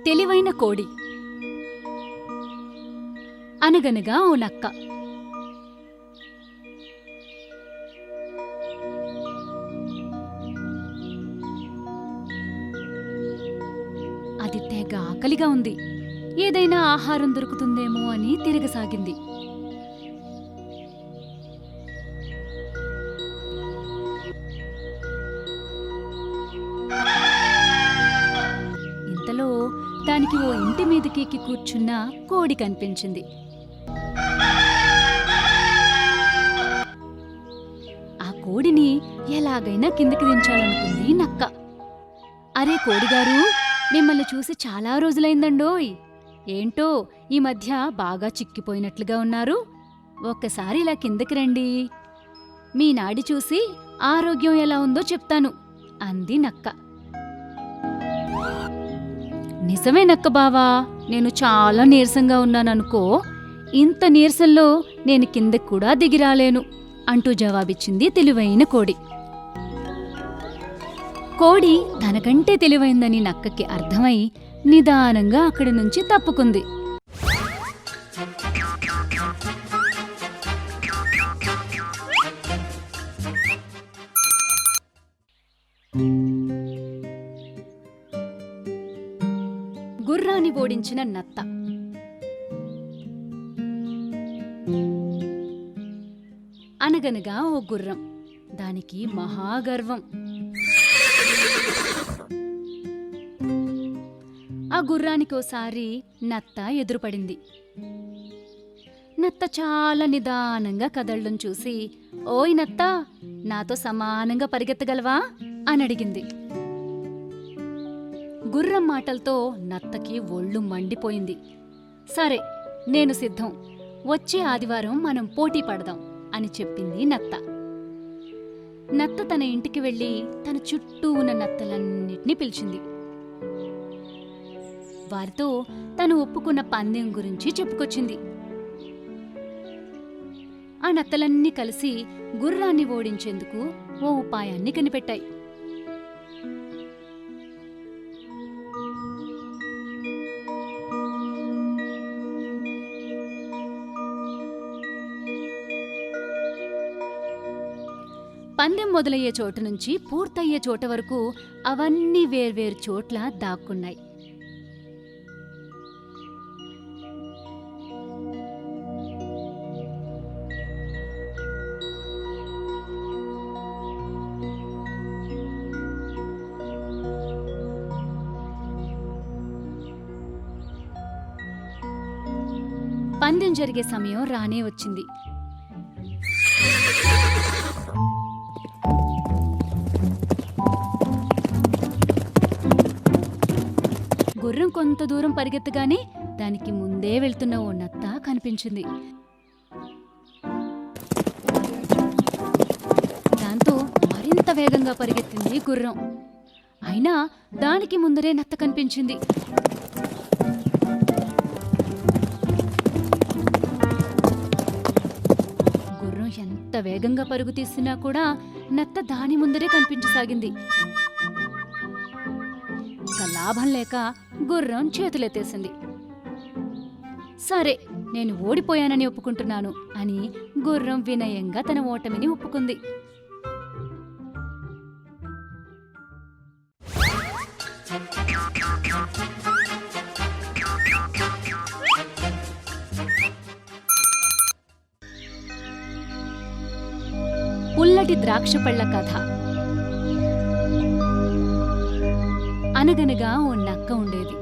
తెలివైన కోడి. అనగనగా ఓ నక్క. అది తెగ ఆకలిగా ఉంది. ఏదైనా ఆహారం దొరుకుతుందేమో అని తిరగసాగింది. ఇంతలో దానికి ఓ ఇంటి మీదకెక్కి కూర్చున్న కోడి కనిపించింది. ఆ కోడిని ఎలాగైనా కిందకి దించాలనుకుంది నక్క. అరే కోడిగారు, మిమ్మల్ని చూసి చాలా రోజులైందండోయ్. ఏంటో ఈ మధ్య బాగా చిక్కిపోయినట్లుగా ఉన్నారు. ఒక్కసారి ఇలా కిందకి రండి. మీ నాడి చూసి ఆరోగ్యం ఎలా ఉందో చెప్తాను అంది నక్క. నిజమే నక్క బావా, నేను చాలా నీరసంగా ఉన్నాననుకో. ఇంత నీరసంలో నేను కిందకి కూడా దిగిరాలేను అంటూ జవాబిచ్చింది తెలివైన కోడి. కోడి తనకంటే తెలివైందని నక్కకి అర్థమై నిదానంగా అక్కడి నుంచి తప్పుకుంది. గుర్రాన్ని ఓడించిన నత్త. అనగనగా ఓ గుర్రం. దానికి మహాగర్వం. ఆ గుర్రానికోసారి నత్త ఎదురుపడింది. నత్త చాలా నిదానంగా కదలడం చూసి, ఓయ్ నత్త, నాతో సమానంగా పరిగెత్తగలవా అని అడిగింది. గుర్రం మాటలతో నత్తకి ఒళ్ళు మండిపోయింది. సరే, నేను సిద్ధం. వచ్చే ఆదివారం మనం పోటీ పడదాం అని చెప్పింది నత్త. నత్త తన ఇంటికి వెళ్ళి తన చుట్టూ ఉన్న నత్తలన్నిటినీ పిలిచింది. వారితో తను ఒప్పుకున్న పందెం గురించి చెప్పుకొచ్చింది. ఆ నత్తలన్నీ కలిసి గుర్రాన్ని ఓడించేందుకు ఓ ఉపాయాన్ని కనిపెట్టాయి. పందెం మొదలయ్యే చోటు నుంచి పూర్తయ్యే చోట వరకు అవన్నీ వేర్వేరు చోట్ల దాక్కున్నాయి. పందెం జరిగే సమయం రానే వచ్చింది. గుర్రం కొంత దూరం పరిగెత్తగానే దానికి ముందే వెళ్తున్న ఓ నత్త కనిపించింది. దాంతో మరింత వేగంగా పరిగెత్తింది గుర్రం. అయినా దానికి ముందరే నత్త కనిపించింది. గుర్రం ఎంత వేగంగా పరుగు తీసినా కూడా నత్త దాని ముందరే కనిపించసాగింది. ఇక లాభం లేక గుర్రం చేతులెత్తేసింది. సరే, నేను ఓడిపోయానని ఒప్పుకుంటున్నాను అని గుర్రం వినయంగా తన ఓటమిని ఒప్పుకుంది. పుల్లటి ద్రాక్ష పళ్ళ కథ. అనగనగా ఓ నక్క ఉండేది.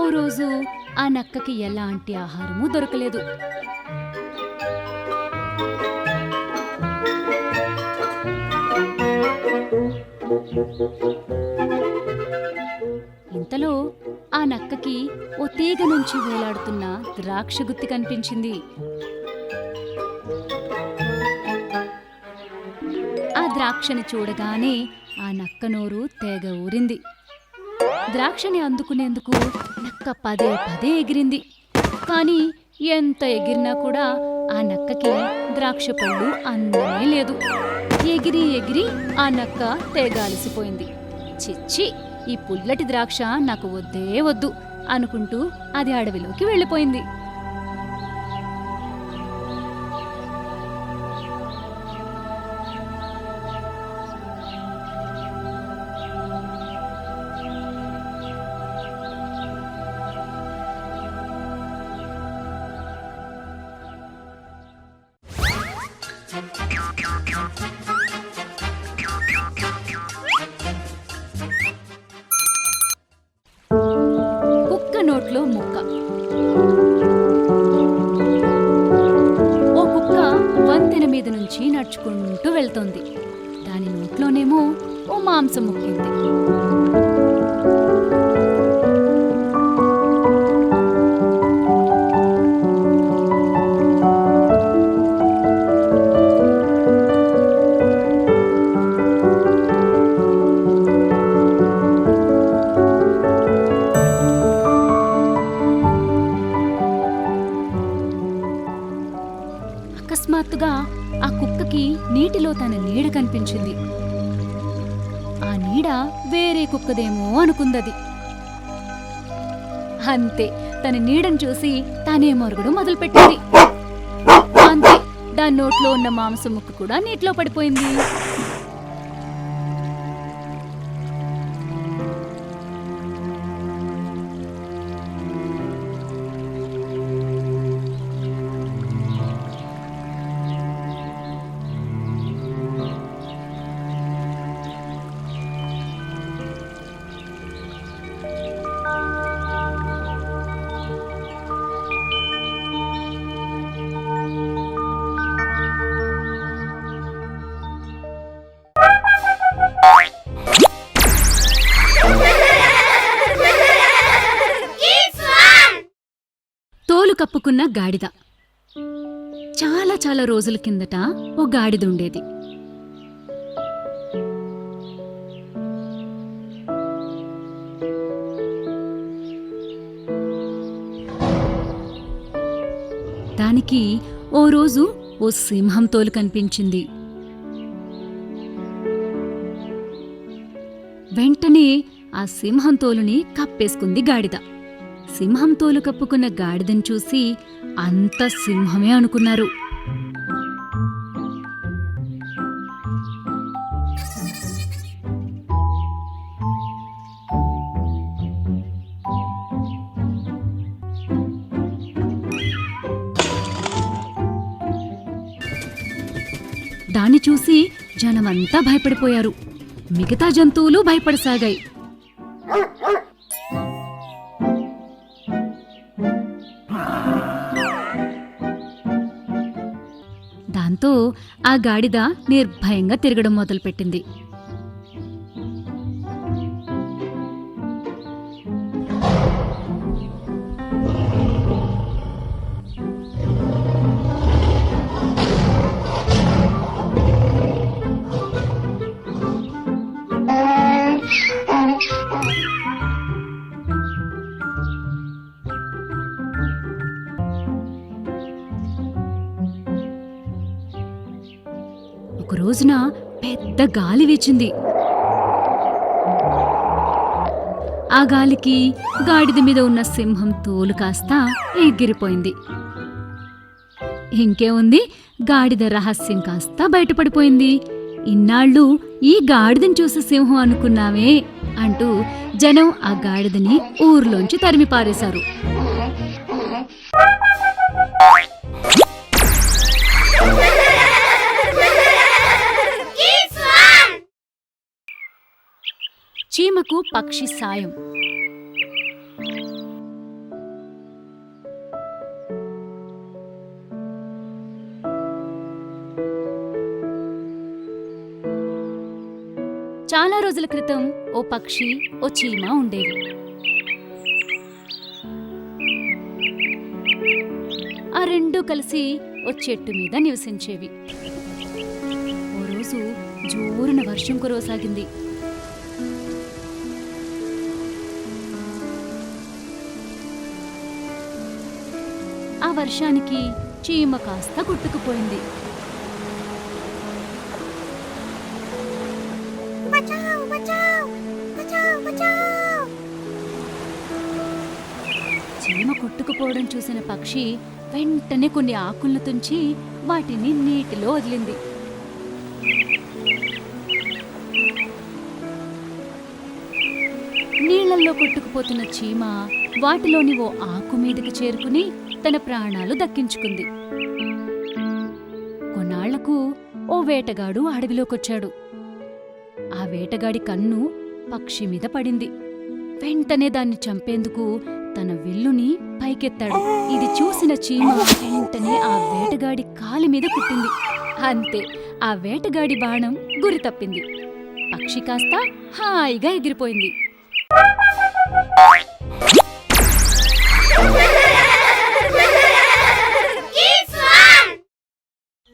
ఓ రోజు ఆ నక్కకి ఎలాంటి ఆహారమూ దొరకలేదు. ఇంతలో ఆ నక్కకి ఓ తీగ నుంచి వేలాడుతున్న ద్రాక్ష గుత్తి కనిపించింది. ఆ ద్రాక్షని చూడగానే ఆ నక్క నోరు తెగ ఊరింది. ద్రాక్షని అందుకునేందుకు నక్క పదే పదే ఎగిరింది. కాని ఎంత ఎగిరినా కూడా ఆ నక్కకి ద్రాక్ష పళ్ళు అందనే లేదు. ఎగిరి ఎగిరి ఆ నక్క తెగాలిసిపోయింది. చిచ్చి, ఈ పుల్లటి ద్రాక్ష నాకు వద్దే వద్దు అనుకుంటూ అది అడవిలోకి వెళ్ళిపోయింది. కుక్క నోట్లో ముక్క. ఓ కుక్క వంతెన మీద నుంచి నడుచుకుంటూ వెళ్తోంది. దాని నోట్లోనేమో ఓ మాంసం ముక్కింది. అకస్మాత్తుగా ఆ కుక్కకి నీటిలో తన నీడ కనిపించింది. ఆ నీడ వేరే కుక్కదేమో అనుకుందది. అంతే, తన నీడను చూసి తానే మొరగడం మొదలుపెట్టింది. అంతే, దాని నోట్లో ఉన్న మాంసం ముక్క కూడా నీటిలో పడిపోయింది. తోలు కప్పుకున్న గాడిద. చాలా చాలా రోజుల కిందట ఓ గాడిద ఉండేది. దానికి ఓ రోజు ఓ సింహం తోలు కనిపించింది. వెంటనే ఆ సింహం తోలుని కప్పేసుకుంది గాడిద. సింహం తోలు కప్పుకున్న గాడిదని చూసి అంత సింహమే అనుకున్నారు. దాన్ని చూసి జనమంతా భయపడిపోయారు. మిగతా జంతువులు భయపడసాగాయి. దాంతో ఆ గాడిద నిర్భయంగా తిరగడం మొదలుపెట్టింది. ఒక రోజున పెద్ద గాలి వీచింది. ఆ గాలికి గాడిద మీద ఉన్న సింహం తోలు కాస్త ఎగిరిపోయింది. ఇంకేముంది, గాడిద రహస్యం కాస్త బయటపడిపోయింది. ఇన్నాళ్ళు ఈ గాడిదని చూసి సింహం అనుకున్నావే అంటూ జనం ఆ గాడిదని ఊర్లోంచి తరిమి పారేశారు. చీమకు పక్షి సాయం. చాలా రోజుల క్రితం ఓ పక్షి, ఓ చీమ ఉండేవి. ఆ రెండూ కలిసి ఓ చెట్టు మీద నివసించేవి. ఓ రోజు జోరున వర్షం కురవసాగింది. వర్షానికి చీమ కాస్త కొట్టుకుపోయింది. చీమ కొట్టుకుపోవడం చూసిన పక్షి వెంటనే కొన్ని ఆకులను తుంచి వాటిని నీటిలో వదిలింది. నీళ్లల్లో కొట్టుకుపోతున్న చీమ వాటిలోని ఓ ఆకు మీదకి చేరుకుని తన ప్రాణాలు దక్కించుకుంది. కొన్నాళ్లకు ఓ వేటగాడు అడవిలోకొచ్చాడు. ఆ వేటగాడి కన్ను పక్షి మీద పడింది. వెంటనే దాన్ని చంపేందుకు తన విల్లుని పైకెత్తాడు. ఇది చూసిన చీమ వెంటనే ఆ వేటగాడి కాలి మీద కుట్టింది. అంతే, ఆ వేటగాడి బాణం గురి తప్పింది. పక్షి కాస్త హాయిగా ఎగిరిపోయింది.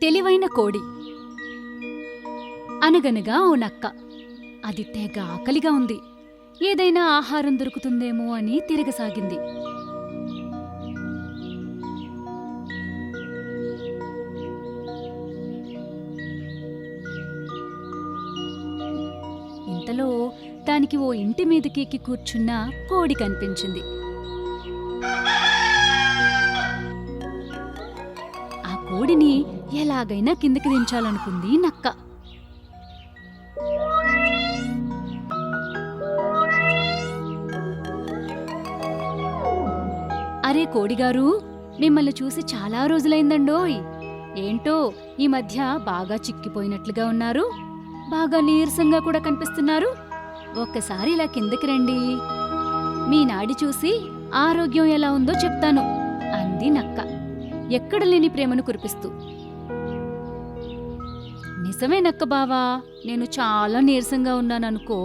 తెలివైన కోడి. అనగనగా ఓ నక్క. అది తెగ ఆకలిగా ఉంది. ఏదైనా ఆహారం దొరుకుతుందేమో అని తిరగసాగింది. ఇంతలో దానికి ఓ ఇంటి మీదకెక్కి కూర్చున్న కోడి కనిపించింది. ఆ కోడిని ఎలాగైనా కిందకి దించాలనుకుంది నక్క. అరే కోడిగారు, మిమ్మల్ని చూసి చాలా రోజులైందండోయ్. ఏంటో ఈ మధ్య బాగా చిక్కిపోయినట్లుగా ఉన్నారు. బాగా నీరసంగా కూడా కనిపిస్తున్నారు. ఒక్కసారి ఇలా కిందకి రండి. మీ నాడి చూసి ఆరోగ్యం ఎలా ఉందో చెప్తాను అంది నక్క, ఎక్కడ లేని ప్రేమను కురిపిస్తూ. నిజమే నక్క బావా, నేను చాలా నీరసంగా ఉన్నాననుకో.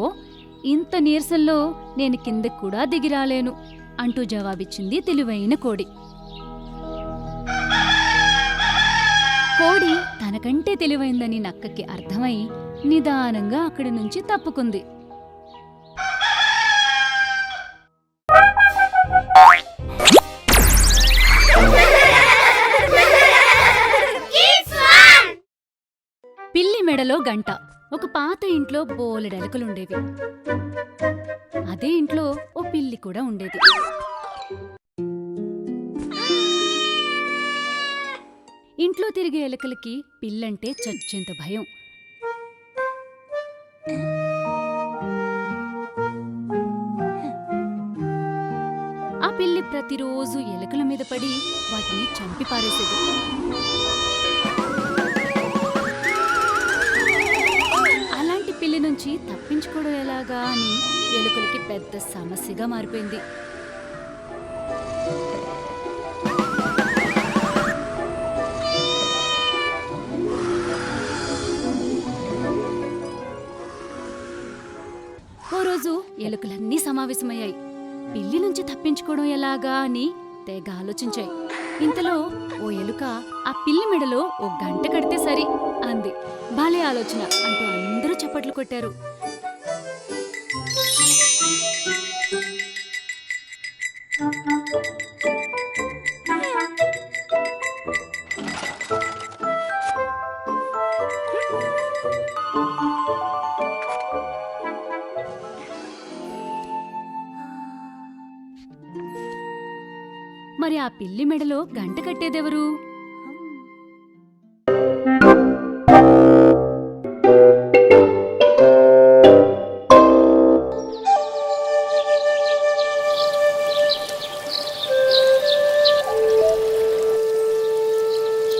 ఇంత నీరసంలో నేను కిందకి కూడా దిగిరాలేను అంటూ జవాబిచ్చింది తెలివైన కోడి. కోడి తనకంటే తెలివైందని నక్కకి అర్థమై నిదానంగా అక్కడి నుంచి తప్పుకుంది. పిల్లి మెడలో గంట. ఒక పాత ఇంట్లో బోలెడెలకలుండేవి. అదే ఇంట్లో ఓ పిల్లి కూడా ఉండేది. ఇంట్లో తిరిగే ఎలకలకి పిల్లంటే చచ్చేంత భయం. ఆ పిల్లి ప్రతిరోజు ఎలకల మీద పడి వాటిని చంపి పారేసేది. అలాంటి పిల్లి నుంచి తప్పించుకోవడం ఎలాగా అని ఎలుకలకి పెద్ద సమస్యగా మారిపోయింది. ఓ రోజు ఎలుకలన్నీ సమావేశమయ్యాయి. పిల్లి నుంచి తప్పించుకోవడం ఎలాగా అని తెగ ఆలోచించాయి. ఇంతలో ఓ ఎలుక ఆ పిల్లి మెడలో ఓ గంట కడితే సరి అంది. బాలే ఆలోచన అంటూ అందరూ చప్పట్లు కొట్టారు. మరి ఆ పిల్లి మెడలో గంట కట్టేదెవరు?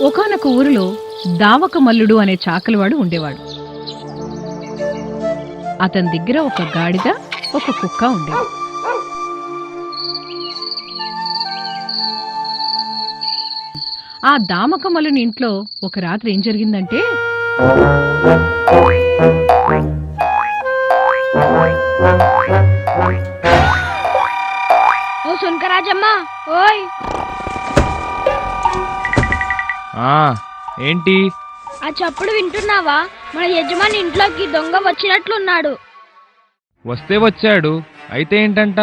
ఒకానొక ఊరిలో దావక మల్లుడు అనే చాకలివాడు ఉండేవాడు. అతని దగ్గర ఒక గాడిద, ఒక కుక్క ఉండేది. ఆ దామకమల్లుని ఇంట్లో ఒక రాత్రి ఏం జరిగిందంటే, ఓ సునకరాజమ్మా, ఓయ్ ఏంటి? ఆ చప్పుడు వింటున్నావా? మన యజమాని ఇంట్లోకి దొంగ వచ్చినట్లున్నాడు. వస్తే వచ్చాడు, అయితే ఏంటంట?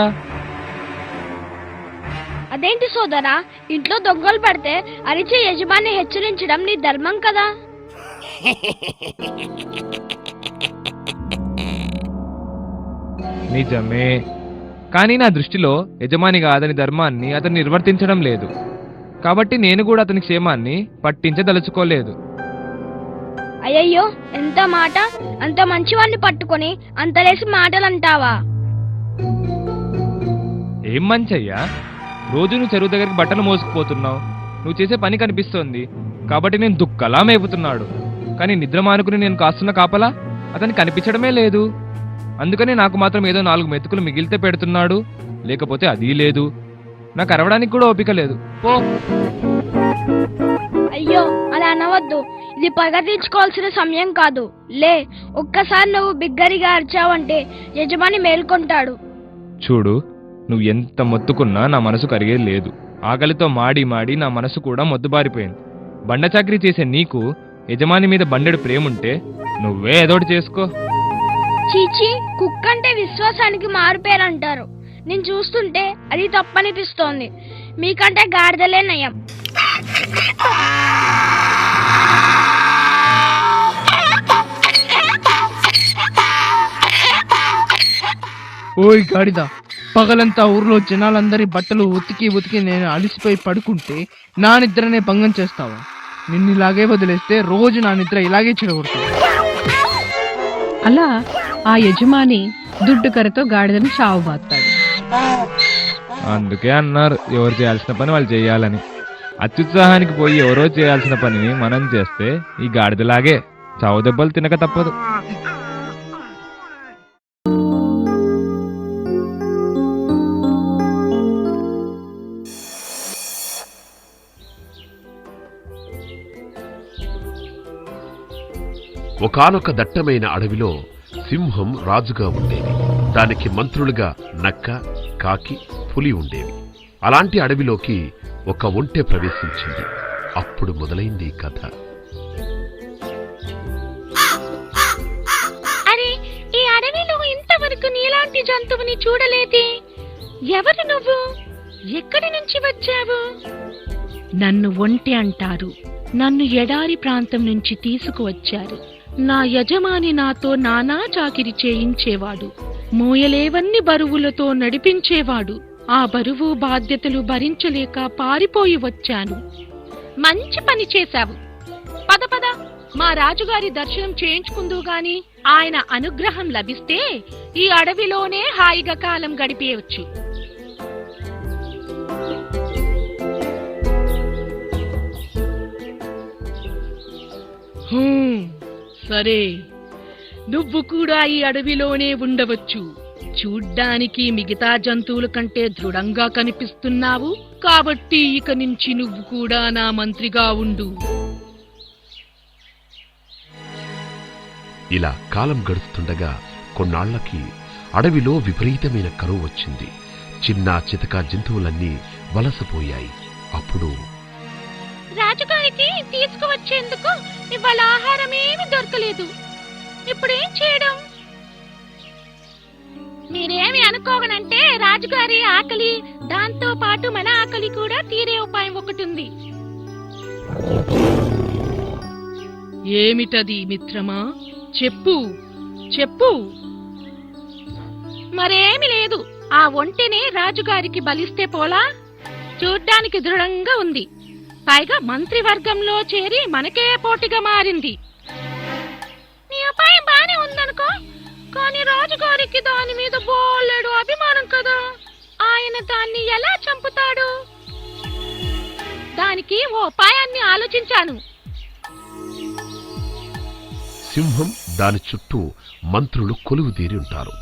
అదేంటి సోదరా, ఇంట్లో దొంగలు పడితే అరిచే యజమాని హెచ్చరించడం నీ ధర్మం కదా. నిజమే, కానీ నా దృష్టిలో యజమానిగా అతని ధర్మాన్ని అతను నిర్వర్తించడం లేదు. కాబట్టి నేను కూడా అతని క్షేమాన్ని పట్టించదలుచుకోలేదు. అయ్యయ్యో, ఎంత మాట! అంత మంచివాడిని పట్టుకొని అంతలేసి మాటలు అంటావా? ఏం మంచయ్యా, రోజు నువ్వు చెరువు దగ్గరికి బట్టలు మోసుకుపోతున్నావు. నువ్వు చేసే పని కనిపిస్తోంది కాబట్టి నేను దుక్కలా మేపుతున్నాడు. కానీ నిద్ర మానుకుని నేను కాస్తున్న కాపలా అతనికి కనిపించడమే లేదు. అందుకని నాకు మాత్రం ఏదో 4 మెతుకులు మిగిలితే పెడుతున్నాడు, లేకపోతే అదీ లేదు. నాకు అరవడానికి కూడా ఓపిక లేదు. పో. అయ్యో, అలా అనవద్దు. ఇది పగ తీర్చుకోవాల్సిన సమయం కాదు. లే, ఒక్కసారి నువ్వు బిగ్గరిగా అరిచావంటే యజమాని మేల్కొంటాడు. చూడు, నువ్వు ఎంత మొత్తుకున్నా నా మనసు కరిగేది లేదు. ఆకలితో మాడి మాడి నా మనసు కూడా మొద్దుబారిపోయింది. బండ చాకరీ చేసే నీకు యజమాని మీద బండెడు ప్రేముంటే నువ్వే ఏదోటి చేసుకో. చీచి, కుక్క అంటే విశ్వాసానికి మారుపేరంటారు. నేను చూస్తుంటే అది తప్పనిపిస్తోంది. మీకంటే గాడిదలే నయం. ఓయ్ గాడిద, పగలంతా ఊర్లో జనాలందరి బట్టలు ఉతికి ఉతికి నేను అలిసిపోయి పడుకుంటే నా నిద్రనే భంగం చేస్తావా? నిన్ను ఇలాగే వదిలేస్తే రోజు నా నిద్ర ఇలాగే చెడగొడతావు. అలా ఆ యజమాని దుడ్డుకరతో గాడిదను చావుబాస్తాడు. అందుకే అన్నారు, ఎవరు చేయాల్సిన పని వాళ్ళు చేయాలని. అత్యుత్సాహానికి పోయి ఎవరో చేయాల్సిన పనిని మనం చేస్తే ఈ గాడిదలాగే చావు దెబ్బలు తినక తప్పదు. ఒకానొక దట్టమైన అడవిలో సింహం రాజుగా ఉండేది. దానికి మంత్రులుగా నక్క, కాకి, పులి ఉండేవి. అలాంటి అడవిలోకి ఒక ఒంటె ప్రవేశించింది. అప్పుడు మొదలైంది కథ. అరే, ఈ అడవిలో ఇంతవరకు నీలాంటి జంతువుని చూడలేదే. ఎవరు నువ్వు? ఎక్కడి నుంచి వచ్చావు? నన్ను ఒంటె అంటారు. నన్ను ఎడారి ప్రాంతం నుంచి తీసుకువచ్చారు. నా యజమాని నాతో నానా చాకిరి చేయించేవాడు. మోయలేవన్ని బరువులతో నడిపించేవాడు. ఆ బరువు బాధ్యతలు భరించలేక పారిపోయి వచ్చాను. మంచి పని చేశావు. పద పద, మా రాజుగారి దర్శనం చేయించుకుందువు గాని. ఆయన అనుగ్రహం లభిస్తే ఈ అడవిలోనే హాయిగా కాలం గడిపేయవచ్చు. సరే, నువ్వు కూడా ఈ అడవిలోనే ఉండవచ్చు. చూడ్డానికి మిగతా జంతువుల కంటే దృఢంగా కనిపిస్తున్నావు కాబట్టి ఇక నుంచి నువ్వు కూడా నా మంత్రిగా ఉండు. ఇలా కాలం గడుస్తుండగా కొన్నాళ్లకి అడవిలో విపరీతమైన కరువు వచ్చింది. చిన్న చితక జంతువులన్నీ వలసపోయాయి. అప్పుడు రాజుగారికి తీసుకువచ్చేందుకు ఇవాళ ఆహారం ఏమీ దొరకలేదు. ఇప్పుడేం చేయడం? మీరేమి అనుకోగనంటే రాజుగారి ఆకలి, దాంతో పాటు మన ఆకలి కూడా తీరే ఉపాయం ఒకటి ఉంది. ఏమిటది మిత్రమా? చెప్పు చెప్పు. మరేమి లేదు. ఆ ఒంటెని రాజుగారికి బలిస్తే పోలా? చూడ్డానికి దృఢంగా ఉంది. పైగా మంత్రివర్గంలో చేరి మనకే పోటీగా మారింది. నీ ఉపాయం బానే ఉందనుకో, కానీ రాజుగారికి దాని మీద బోలెడు అభిమానం కదా. ఆయన దాన్ని ఎలా చంపుతాడు? దానికి ఓ ఉపాయాన్ని ఆలోచించాను. సింహం దాని చుట్టూ మంత్రులు కొలువుదీరి ఉంటారు.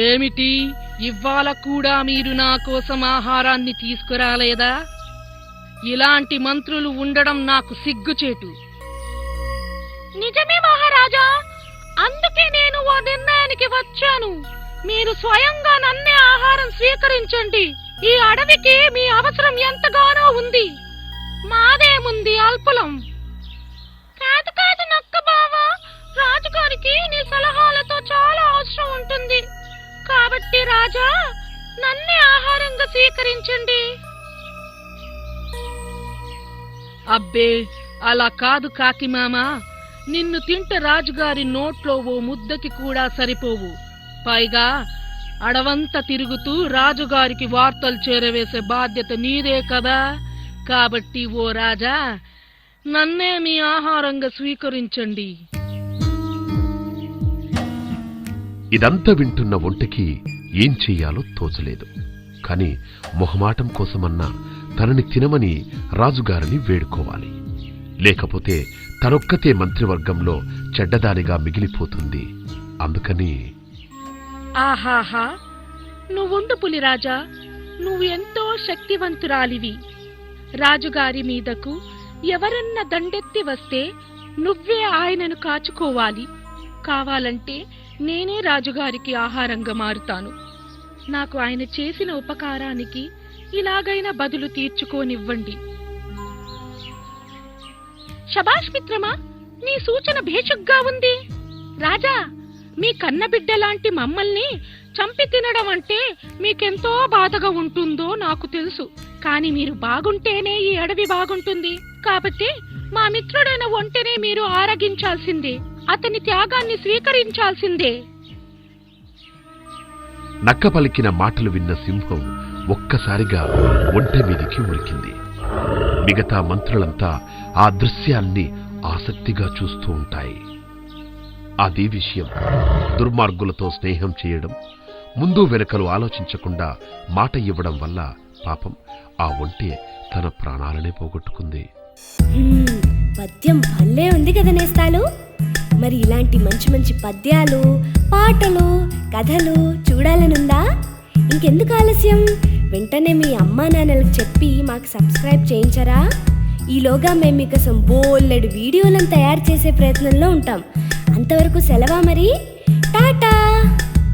ఏమిటి, ఇవ్వాల కూడా మీరు నా కోసం ఆహారాన్ని తీసుకురాలేదా? ఇలాంటి మంత్రులు ఉండడం నాకు సిగ్గుచేటు. నిజమే మహారాజా, అందుకే నేను ఓ నిర్ణయానికి వచ్చాను. మీరు స్వయంగా నన్నే ఆహారం స్వీకరించండి. ఈ అడవికి మీ అవసరం ఎంతగానో ఉంది. మాదేముంది అల్పులం. కాదు కాదు నక్క బావా, రాజుగారికి నీ సలహాలతో చాలా అవసరం ఉంటుంది. కాబట్టి రాజా, నన్నే ఆహారంగా స్వీకరించండి. అబ్బే, అలా కాదు కాకి మామ. నిన్ను తింటే రాజుగారి నోట్లో ఓ ముద్దకి కూడా సరిపోవు. పైగా అడవంతా తిరుగుతూ రాజుగారికి వార్తలు చేరవేసే బాధ్యత నీదే కదా. కాబట్టి ఓ రాజా, నన్నే మీ ఆహారంగా స్వీకరించండి. ఇదంతా వింటున్న ఒంటెకి ఏం చెయ్యాలో తోచలేదు. కాని మొహమాటం కోసమన్నా తనని తినమని రాజుగారిని వేడుకోవాలి. లేకపోతే తనొక్కతే మంత్రివర్గంలో చెడ్డదానిగా మిగిలిపోతుంది. అందుకని ఆహాహా, నువ్వుండు పులిరాజా, నువ్వెంతో శక్తివంతురాలివి. రాజుగారి మీదకు ఎవరన్నా దండెత్తి వస్తే నువ్వే ఆయనను కాచుకోవాలి. కావాలంటే నేనే రాజుగారికి ఆహారంగా మారుతాను. నాకు ఆయన చేసిన ఉపకారానికి ఇలాగైనా బదులు తీర్చుకోనివ్వండి. శభాష్ మిత్రమా, నీ సూచన భేషుగ్గా ఉంది. రాజా, మీ కన్నబిడ్డ లాంటి మమ్మల్ని చంపి తినడం అంటే మీకెంతో బాధగా ఉంటుందో నాకు తెలుసు. కాని మీరు బాగుంటేనే ఈ అడవి బాగుంటుంది. కాబట్టి మా మిత్రుడైన ఒంటెనే మీరు ఆరగించాల్సిందే. అతని త్యాగాన్ని స్వీకరించాల్సిందే. నక్క పలికిన మాటలు విన్న సింహం ఒక్కసారిగా ఒంటె మీదికి ఉరికింది. మిగతా మంత్రులంతా ఆ దృశ్యాన్ని ఆసక్తిగా చూస్తూ ఉంటాయి. అదే విషయం. దుర్మార్గులతో స్నేహం చేయడం, ముందు వెనకలు ఆలోచించకుండా మాట ఇవ్వడం వల్ల పాపం ఆ ఒంటె తన ప్రాణాలనే పోగొట్టుకుంది. పద్యం భలే ఉంది కదా నేస్తాలు. మరి ఇలాంటి మంచి మంచి పద్యాలు, పాటలు, కథలు చూడాలనుందా? ఇంకెందుకు ఆలస్యం? వెంటనే మీ అమ్మా నాన్నలకు చెప్పి మాకు సబ్స్క్రైబ్ చేయించరా? ఈలోగా మేము మీకోసం బోలెడు వీడియోలను తయారు చేసే ప్రయత్నంలో ఉంటాం. అంతవరకు సెలవా మరి.